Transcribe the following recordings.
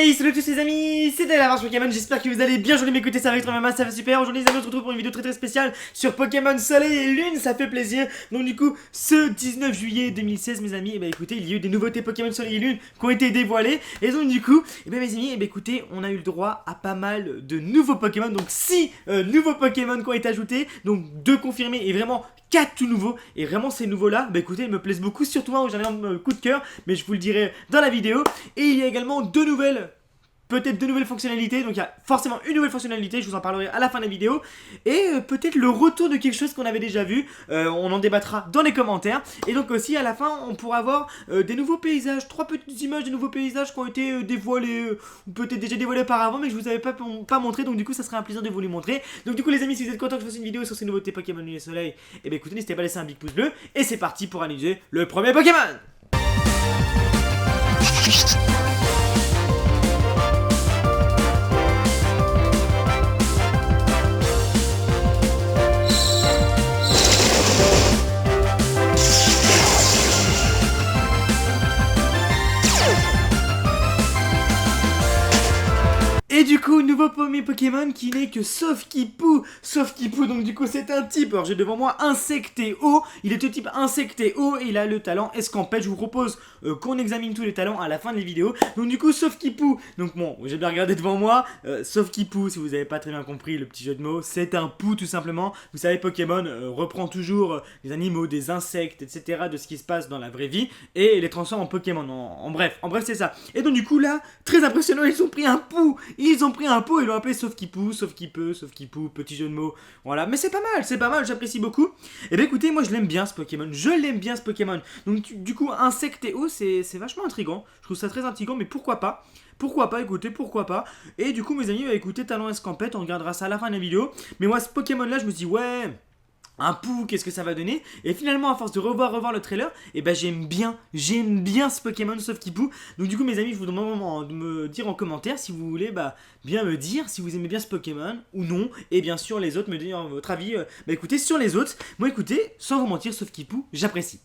Hey, salut à tous les amis, c'était la Pokémon, j'espère que vous allez bien, je vais m'écouter, ça va être vraiment, ça va super. Aujourd'hui les amis, on se retrouve pour une vidéo très spéciale sur Pokémon Soleil et Lune, ça fait plaisir. Donc du coup, ce 19 juillet 2016 mes amis, écoutez, il y a eu des nouveautés Pokémon Soleil et Lune qui ont été dévoilées. Et donc du coup, mes amis, écoutez, on a eu le droit à pas mal de nouveaux Pokémon. Donc 6 nouveaux Pokémon qui ont été ajoutés, donc 2 confirmés et vraiment 4 tout nouveaux. Et vraiment ces nouveaux là, écoutez, ils me plaisent beaucoup, surtout un où j'en ai un coup de cœur, mais je vous le dirai dans la vidéo. Et il y a également peut-être deux nouvelles fonctionnalités, donc il y a forcément une nouvelle fonctionnalité, je vous en parlerai à la fin de la vidéo. Et peut-être le retour de quelque chose qu'on avait déjà vu, on en débattra dans les commentaires. Et donc aussi à la fin on pourra avoir des nouveaux paysages, 3 petites images de nouveaux paysages qui ont été dévoilés, ou peut-être déjà dévoilés auparavant mais que je vous avais pas montré. Donc du coup ça serait un plaisir de vous les montrer. Donc du coup les amis, si vous êtes contents que je fasse une vidéo sur ces nouveautés Pokémon Lune et Soleil, et écoutez, n'hésitez pas à laisser un big pouce bleu. Et c'est parti pour analyser le premier Pokémon. Et du coup, nouveau premier Pokémon qui n'est que Sofkipou. Sofkipou, donc du coup c'est un type, alors j'ai devant moi Insectéo. Il est de type Insectéo et il a le talent Escampette. Je vous propose qu'on examine tous les talents à la fin de la vidéo. Donc du coup Sofkipou, donc bon, j'ai bien regardé devant moi. Sofkipou, si vous n'avez pas très bien compris le petit jeu de mots, c'est un pou tout simplement. Vous savez, Pokémon reprend toujours des animaux, des insectes, etc. de ce qui se passe dans la vraie vie et les transforme en Pokémon. En bref c'est ça. Et donc du coup là, très impressionnant, ils ont pris un pou. Ils ont pris un pot et l'ont appelé Sofkipou, Sofkipou, petit jeu de mots. Voilà, mais c'est pas mal, j'apprécie beaucoup. Et bien écoutez, moi je l'aime bien ce Pokémon, Donc du coup, Insectéo, c'est vachement intriguant. Je trouve ça très intriguant, mais pourquoi pas. Écoutez, pourquoi pas. Et du coup, mes amis, écoutez, talent Escampette, on regardera ça à la fin de la vidéo. Mais moi, ce Pokémon-là, je me dis, ouais, un pou, qu'est-ce que ça va donner? Et finalement, à force de revoir le trailer, et j'aime bien ce Pokémon Sofkipou. Donc du coup mes amis, je vous demande de me dire en commentaire si vous voulez bien me dire si vous aimez bien ce Pokémon ou non. Et bien sûr les autres, me dire votre avis écoutez, sur les autres. Moi écoutez, sans vous mentir, Sofkipou, j'apprécie.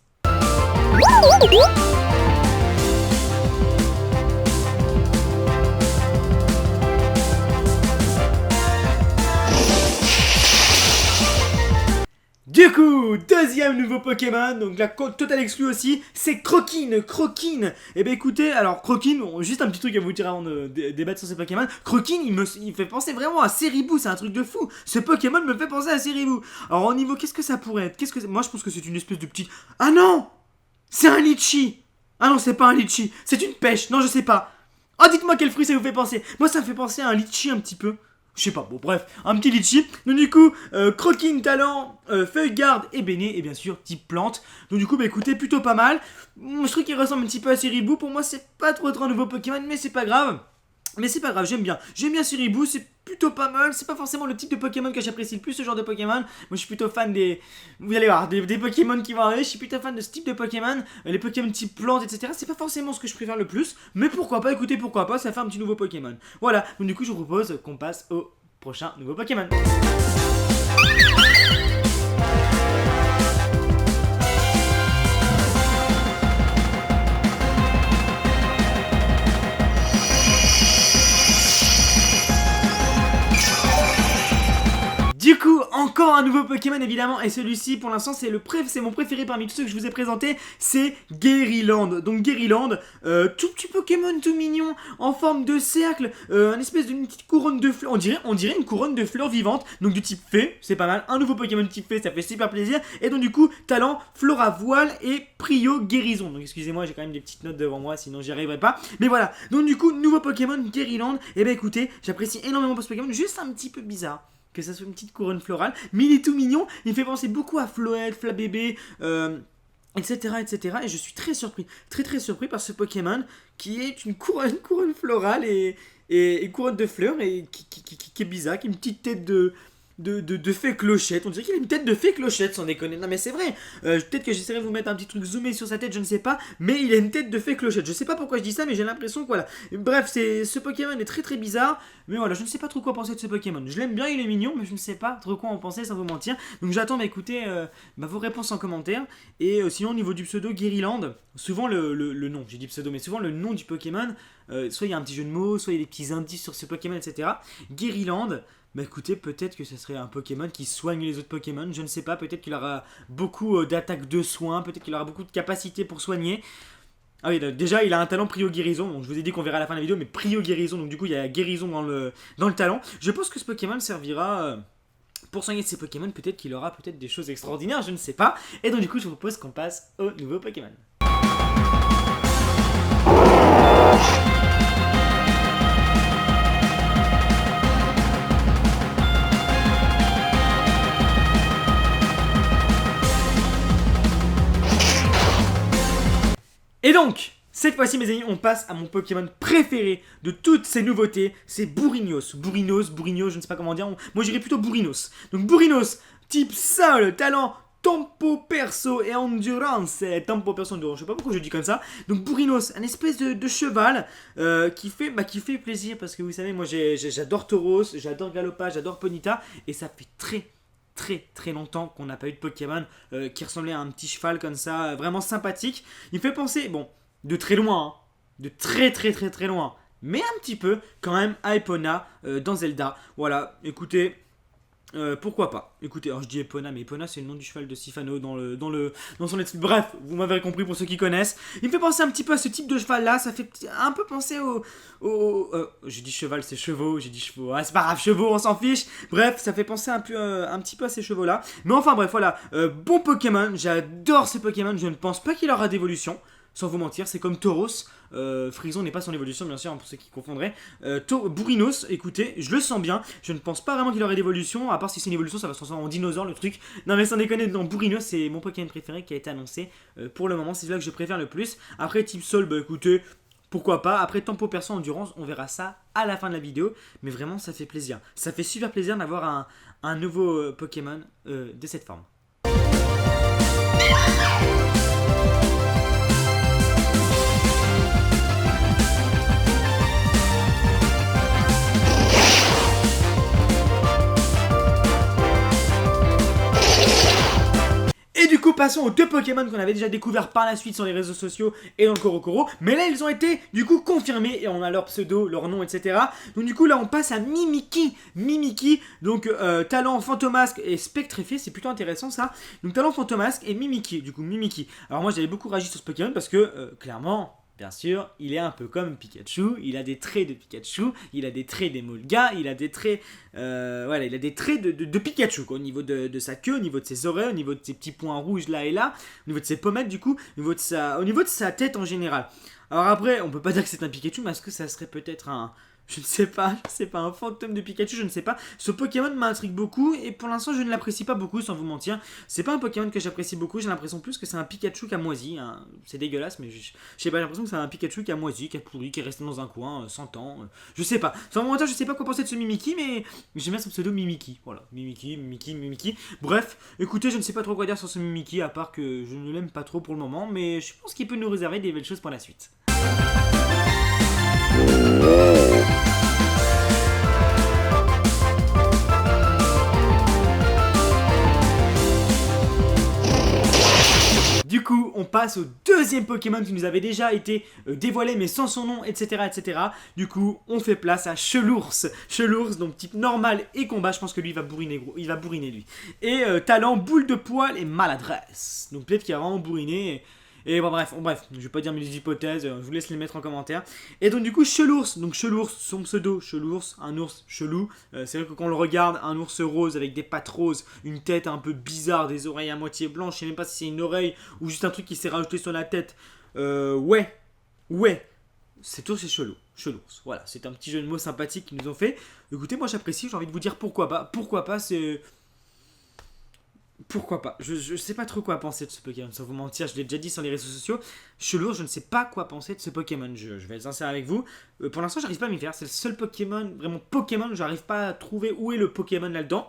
Du coup, deuxième nouveau Pokémon, donc la totale exclue aussi, c'est Croquine. Et écoutez, alors Croquine, juste un petit truc à vous dire avant de débattre sur ces Pokémon. Croquine, il fait penser vraiment à Ceribou, c'est un truc de fou. Ce Pokémon me fait penser à Ceribou. Alors au niveau, qu'est-ce que ça pourrait être? Moi je pense que c'est une espèce de petit... Ah non! C'est un litchi! Ah non, c'est pas un litchi, c'est une pêche, non je sais pas. Oh, dites-moi quel fruit ça vous fait penser. Moi ça me fait penser à un litchi un petit peu. Je sais pas, bon bref, un petit litchi. Donc du coup, Croquine, talent, feuille garde et béné, et bien sûr type plante. Donc du coup, écoutez, plutôt pas mal. Je trouve qu'il ressemble un petit peu à Ceribou. Pour moi, c'est pas trop un nouveau Pokémon, mais c'est pas grave. J'aime bien Ceribou, c'est plutôt pas mal. C'est pas forcément le type de Pokémon que j'apprécie le plus, ce genre de Pokémon. Moi je suis plutôt fan vous allez voir, des Pokémon qui vont arriver. Je suis plutôt fan de ce type de Pokémon. Les Pokémon type plante, etc. C'est pas forcément ce que je préfère le plus, mais pourquoi pas, écoutez, pourquoi pas, ça fait un petit nouveau Pokémon. Voilà, donc du coup je vous propose qu'on passe au prochain nouveau Pokémon. Du coup, encore un nouveau Pokémon évidemment, et celui-ci pour l'instant c'est mon préféré parmi tous ceux que je vous ai présentés, c'est Guériland. Donc Guériland, tout petit Pokémon tout mignon, en forme de cercle, une espèce d'une petite couronne de fleurs, on dirait une couronne de fleurs vivantes, donc du type fée, c'est pas mal, un nouveau Pokémon type fée, ça fait super plaisir, et donc du coup, talent, Flora Voile et Prio Guérison. Donc excusez-moi, j'ai quand même des petites notes devant moi, sinon j'y arriverai pas, mais voilà, donc du coup, nouveau Pokémon Guériland, et écoutez, j'apprécie énormément ce Pokémon, juste un petit peu bizarre que ça soit une petite couronne florale, mais il est tout mignon, il me fait penser beaucoup à Floette, Flabébé, etc. Et je suis très surpris par ce Pokémon qui est une couronne florale et couronne de fleurs et qui est bizarre, qui a une petite tête de fée clochette. On dirait qu'il a une tête de fée clochette, sans déconner. Non mais c'est vrai. Peut-être que j'essaierai de vous mettre un petit truc zoomé sur sa tête, je ne sais pas. Mais il a une tête de fée clochette. Je sais pas pourquoi je dis ça, mais j'ai l'impression que voilà. Bref, ce Pokémon est très bizarre. Mais voilà, je ne sais pas trop quoi penser de ce Pokémon. Je l'aime bien, il est mignon, mais je ne sais pas trop quoi en penser sans vous mentir. Donc j'attends écoutez vos réponses en commentaire. Et sinon au niveau du pseudo Guériland, souvent le nom, j'ai dit pseudo, mais souvent le nom du Pokémon soit il y a un petit jeu de mots, soit il y a des petits indices sur ce Pokémon, etc. Guériland, bah écoutez, peut-être que ce serait un Pokémon qui soigne les autres Pokémon, je ne sais pas, peut-être qu'il aura beaucoup d'attaques de soins, peut-être qu'il aura beaucoup de capacités pour soigner. Ah oui, déjà il a un talent Prio-Guérison, donc je vous ai dit qu'on verra à la fin de la vidéo, mais Prio-Guérison, donc du coup il y a Guérison dans le talent. Je pense que ce Pokémon servira pour soigner de ses Pokémon, peut-être qu'il aura peut-être des choses extraordinaires, je ne sais pas. Et donc du coup je vous propose qu'on passe au nouveau Pokémon. Et donc, cette fois-ci mes amis, on passe à mon Pokémon préféré de toutes ces nouveautés, c'est Bourrinos. Bourrinos, je ne sais pas comment dire, moi j'irais plutôt Bourrinos. Donc Bourrinos, type sol, talent Tempo Perso et Endurance. Tempo Perso Endurance, je sais pas pourquoi je dis comme ça. Donc Bourrinos, un espèce de cheval qui fait plaisir parce que vous savez, moi j'adore Tauros, j'adore Galopage, j'adore Ponyta et ça fait très longtemps qu'on n'a pas eu de Pokémon qui ressemblait à un petit cheval comme ça, vraiment sympathique. Il me fait penser, bon, de très loin, hein, de très loin, mais un petit peu quand même à Epona dans Zelda. Voilà, écoutez, pourquoi pas. Écoutez, alors je dis Epona, mais Epona c'est le nom du cheval de Sifano dans son let's. Bref, vous m'avez compris pour ceux qui connaissent. Il me fait penser un petit peu à ce type de cheval là, ça fait un peu penser j'ai dit cheval, c'est chevaux, j'ai dit chevaux, ah, c'est pas grave, chevaux, on s'en fiche. Bref, ça fait penser un petit peu à ces chevaux là. Mais enfin bref, voilà, bon Pokémon, j'adore ce Pokémon, je ne pense pas qu'il aura d'évolution. Sans vous mentir, c'est comme Tauros. Frison n'est pas son évolution, bien sûr, pour ceux qui confondraient. Bourrinos, écoutez, je le sens bien. Je ne pense pas vraiment qu'il aurait d'évolution. À part si c'est une évolution, ça va se transformer en dinosaure, le truc. Non, mais sans déconner, non, Bourrinos, c'est mon Pokémon préféré qui a été annoncé. Pour le moment, c'est celui-là que je préfère le plus. Après, type Sol, bah écoutez, pourquoi pas. Après, Tempo Perso Endurance, on verra ça à la fin de la vidéo. Mais vraiment, ça fait plaisir. Ça fait super plaisir d'avoir un nouveau Pokémon de cette forme. Passons aux deux Pokémon qu'on avait déjà découvert par la suite sur les réseaux sociaux et dans le Korokoro. Mais là, ils ont été du coup confirmés et on a leur pseudo, leur nom, etc. Donc du coup, là, on passe à Mimikyu. Mimikyu, donc talent Fantomasque et Spectréfié, c'est plutôt intéressant ça. Donc talent Fantomasque et Mimikyu, du coup Mimikyu. Alors moi, j'avais beaucoup réagi sur ce Pokémon parce que clairement... Bien sûr, il est un peu comme Pikachu, il a des traits de Pikachu, il a des traits d'Emolga, il a des traits, voilà, il a des traits de Pikachu, quoi, au niveau de sa queue, au niveau de ses oreilles, au niveau de ses petits points rouges là et là, au niveau de ses pommettes du coup, au niveau de sa tête en général. Alors après, on peut pas dire que c'est un Pikachu, mais est-ce que ça serait peut-être je ne sais pas, un fantôme de Pikachu, je ne sais pas. Ce Pokémon m'intrigue beaucoup et pour l'instant je ne l'apprécie pas beaucoup sans vous mentir. C'est pas un Pokémon que j'apprécie beaucoup, j'ai l'impression plus que c'est un Pikachu qui a moisi. Hein. C'est dégueulasse mais je sais pas, j'ai l'impression que c'est un Pikachu qui a moisi, qui a pourri, qui est resté dans un coin 100 ans. Je sais pas. Sans vous mentir, je sais pas quoi penser de ce Mimikyu mais j'aime bien son pseudo Mimikyu. Voilà, Mimikyu. Bref, écoutez, je ne sais pas trop quoi dire sur ce Mimikyu à part que je ne l'aime pas trop pour le moment mais je pense qu'il peut nous réserver des belles choses pour la suite. Du coup, on passe au deuxième Pokémon qui nous avait déjà été dévoilé, mais sans son nom, etc. Du coup, on fait place à Chelours. Chelours, donc type normal et combat. Je pense que lui, il va bourriner, gros. Il va bourriner, lui. Et talent, boule de poil et maladresse. Donc peut-être qu'il va vraiment bourriner. Et bon, bref, je vais pas dire mes hypothèses, je vous laisse les mettre en commentaire. Et donc du coup Chelours, son pseudo Chelours, un ours chelou. C'est vrai que quand on le regarde, un ours rose avec des pattes roses, une tête un peu bizarre, des oreilles à moitié blanches, je sais même pas si c'est une oreille ou juste un truc qui s'est rajouté sur la tête. Ouais, cet ours est chelou. Chelours, voilà, c'est un petit jeu de mots sympathique qu'ils nous ont fait. Écoutez, moi j'apprécie, j'ai envie de vous dire pourquoi pas, c'est... Pourquoi pas, je sais pas trop quoi penser de ce Pokémon, sans vous mentir, je l'ai déjà dit sur les réseaux sociaux. Chelours, je ne sais pas quoi penser de ce Pokémon, je vais être sincère avec vous. Pour l'instant, j'arrive pas à m'y faire, c'est le seul Pokémon, vraiment Pokémon, j'arrive pas à trouver où est le Pokémon là-dedans.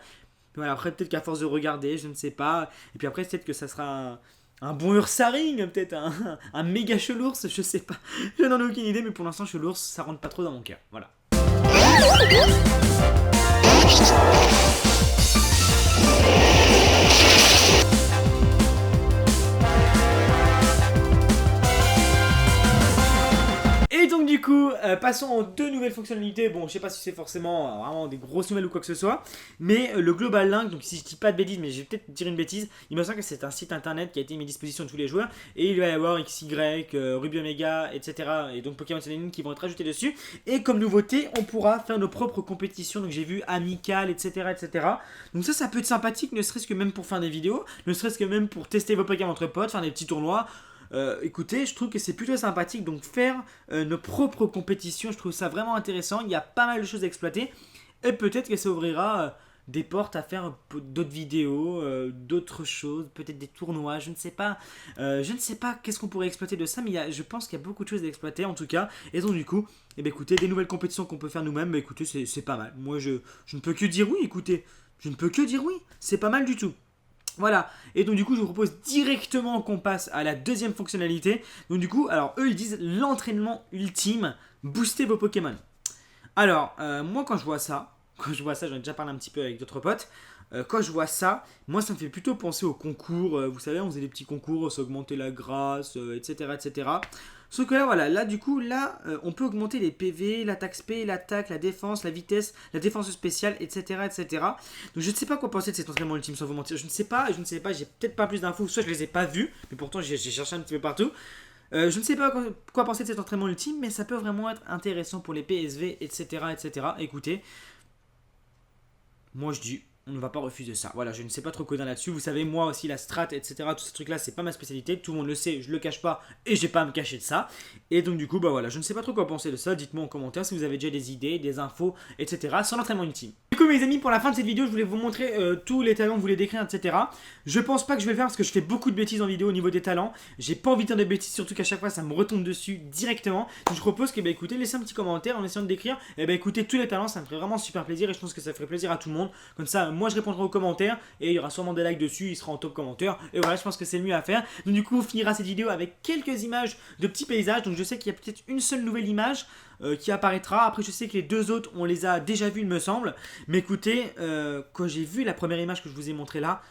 Voilà, après, peut-être qu'à force de regarder, je ne sais pas. Et puis après, peut-être que ça sera un bon Ursaring, peut-être un méga Chelours, je sais pas. Je n'en ai aucune idée, mais pour l'instant, Chelours, ça rentre pas trop dans mon cœur, voilà. Et donc du du coup, passons aux deux nouvelles fonctionnalités. Bon, je sais pas si c'est forcément vraiment des grosses nouvelles ou quoi que ce soit, mais le Global Link, donc si je dis pas de bêtises, mais je vais peut-être dire une bêtise, il me semble que c'est un site internet qui a été mis à disposition de tous les joueurs, et il va y avoir XY, Ruby Omega, etc. et donc Pokémon Soleil et Lune qui vont être ajoutés dessus. Et comme nouveauté, on pourra faire nos propres compétitions, donc j'ai vu amicales, etc., etc. Donc ça peut être sympathique, ne serait-ce que même pour faire des vidéos, ne serait-ce que même pour tester vos Pokémon entre potes, faire des petits tournois. Écoutez, je trouve que c'est plutôt sympathique, donc faire nos propres compétitions, je trouve ça vraiment intéressant. Il y a pas mal de choses à exploiter, et peut-être que ça ouvrira des portes à faire d'autres vidéos, d'autres choses, peut-être des tournois, je ne sais pas. Je ne sais pas qu'est-ce qu'on pourrait exploiter de ça, mais je pense qu'il y a beaucoup de choses à exploiter en tout cas. Et donc du coup, eh bien, écoutez, des nouvelles compétitions qu'on peut faire nous-mêmes, bah, écoutez, c'est pas mal. Moi, je ne peux que dire oui, écoutez. Je ne peux que dire oui, c'est pas mal du tout. Voilà, et donc du coup je vous propose directement qu'on passe à la deuxième fonctionnalité. Donc du coup, alors eux ils disent l'entraînement ultime, booster vos Pokémon. Alors, moi quand je vois ça, j'en ai déjà parlé un petit peu avec d'autres potes, quand je vois ça, moi ça me fait plutôt penser aux concours, vous savez on faisait des petits concours, s'augmenter la grâce, etc. etc. Sauf que là voilà, là du coup, on peut augmenter les PV, l'attaque spé, l'attaque, la défense, la vitesse, la défense spéciale, etc. etc. Donc je ne sais pas quoi penser de cet entraînement ultime sans vous mentir, je ne sais pas, j'ai peut-être pas plus d'infos, soit je les ai pas vus, mais pourtant j'ai cherché un petit peu partout. Je ne sais pas quoi penser de cet entraînement ultime, mais ça peut vraiment être intéressant pour les PSV, etc. etc. Écoutez, moi je dis, on ne va pas refuser ça. Voilà, je ne sais pas trop quoi dire là-dessus. Vous savez, moi aussi, la strat, etc., tous ces trucs-là, c'est pas ma spécialité. Tout le monde le sait, je le cache pas et j'ai pas à me cacher de ça. Et donc, du coup, bah voilà, je ne sais pas trop quoi penser de ça. Dites-moi en commentaire si vous avez déjà des idées, des infos, etc. sur l'entraînement ultime. Du coup, mes amis, pour la fin de cette vidéo, je voulais vous montrer tous les talents que vous voulez décrire, etc. Je pense pas que je vais le faire parce que je fais beaucoup de bêtises en vidéo au niveau des talents. J'ai pas envie de faire de bêtises, surtout qu'à chaque fois, ça me retombe dessus directement. Donc, je propose que, bah écoutez, laissez un petit commentaire en essayant de décrire. Et bah écoutez, tous les talents, ça me ferait vraiment super plaisir et je pense que ça ferait plaisir à tout le monde. Comme ça, moi, je répondrai aux commentaires et il y aura sûrement des likes dessus, il sera en top commentaire et voilà, je pense que c'est le mieux à faire. Donc du coup on finira cette vidéo avec quelques images de petits paysages. Donc je sais qu'il y a peut-être une seule nouvelle image qui apparaîtra. Après je sais que les deux autres on les a déjà vus il me semble. Mais écoutez, quand j'ai vu la première image que je vous ai montrée là,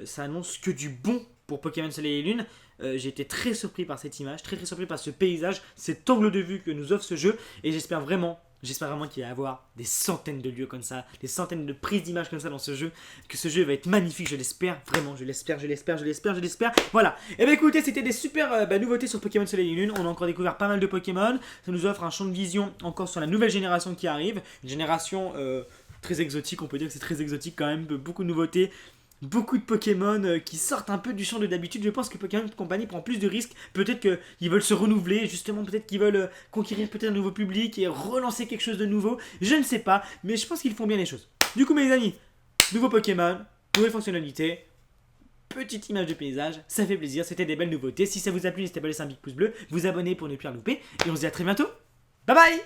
ça annonce que du bon pour Pokémon Soleil et Lune. J'ai été très surpris par cette image, très surpris par ce paysage, cet angle de vue que nous offre ce jeu et j'espère vraiment qu'il va y avoir des centaines de lieux comme ça, des centaines de prises d'images comme ça dans ce jeu, que ce jeu va être magnifique, je l'espère, vraiment, je l'espère. Voilà, et bien écoutez, c'était des super nouveautés sur Pokémon Soleil et Lune, on a encore découvert pas mal de Pokémon, ça nous offre un champ de vision encore sur la nouvelle génération qui arrive, une génération très exotique, on peut dire que c'est très exotique quand même, beaucoup de nouveautés. Beaucoup de Pokémon qui sortent un peu du champ de d'habitude. Je pense que Pokémon Company prend plus de risques. Peut-être qu'ils veulent se renouveler, justement, peut-être qu'ils veulent conquérir peut-être un nouveau public et relancer quelque chose de nouveau. Je ne sais pas, mais je pense qu'ils font bien les choses. Du coup, mes amis, nouveau Pokémon, nouvelle fonctionnalité, petite image de paysage, ça fait plaisir, c'était des belles nouveautés. Si ça vous a plu, n'hésitez pas à laisser un big pouce bleu, vous abonner pour ne plus rien louper. Et on se dit à très bientôt. Bye bye!